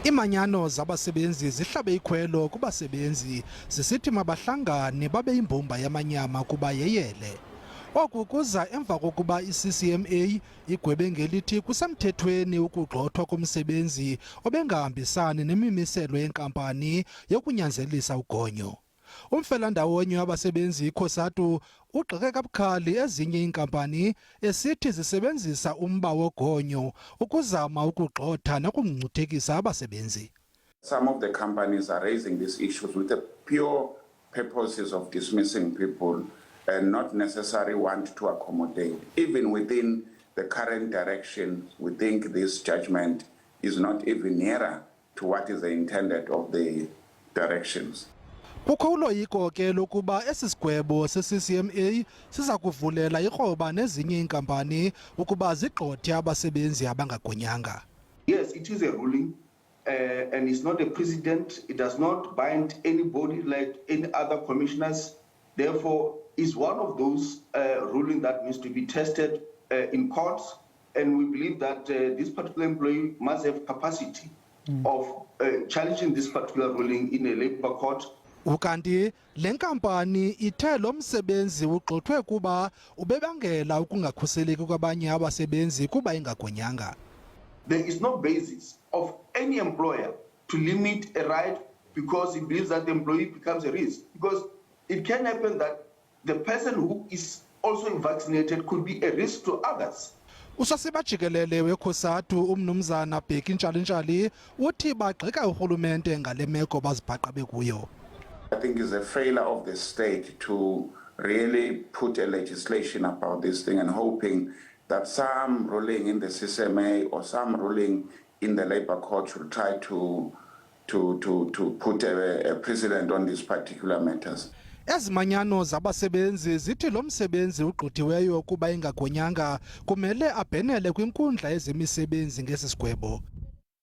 Imanyano zabasebenzi zihlabe ikhwelo kubasebenzi zisithi mabahlangane babe yimbumba yamanyama kuba yeyele. Oku kuza emva kokuba i-CCMA igwebe ngelithi kusemthethweni ukugxothwa komsebenzi obengahambisani nemimiselo yeNkampani yokunyanzelisa ugonyo. Umfelandawonye wabasebenzi iKhosatu ugxeke kabukhali ezinye iinkampani esithi zisebenzisa umba wogonyo ukuzama ukugxotha nokungcuthekisa abasebenzi. Some of the companies are raising these issues with the pure purposes of dismissing people and not necessarily want to accommodate. Even within the current direction, we think this judgment is not even nearer to what is the intended of the directions. Kukho uloyiko ke lokuba esi sigwebo seCCMA siza kuvulela ikroba nezinye iinkampani ukuba zigxothe abasebenzi abangagonyanga. Yes, it is a ruling and it's not a precedent. It does not bind anybody like any other commissioners. Therefore, it's one of those rulings that needs to be tested in courts, and we believe that this particular employee must have capacity of challenging this particular ruling in a labor court. Ukanti le nkampani ithe lo msebenzi ugxothwe kuba ubebangela ukungakhuseleki kwabanye abasebenzi kuba ingagonyanga. There is no basis of any employer to limit a right because he believes that the employee becomes a risk. Because it can happen that the person who is also vaccinated could be a risk to others. Usasiba jikelele weKhosatu umnumzana Bheki Ntshali uthi bagxeka urhulumente ngale meko bazibhaqa bekuyo. I think it's a failure of the state to really put a legislation about this thing and hoping that some ruling in the CCMA or some ruling in the labor court will try to put a precedent on these particular matters. Ezimanyano zabasebenzi zithi lo msebenzi ugxothiweyo kuba ingagonyanga kumele abhenele kwinkundla yezemisebenzi ngesi sigwebo.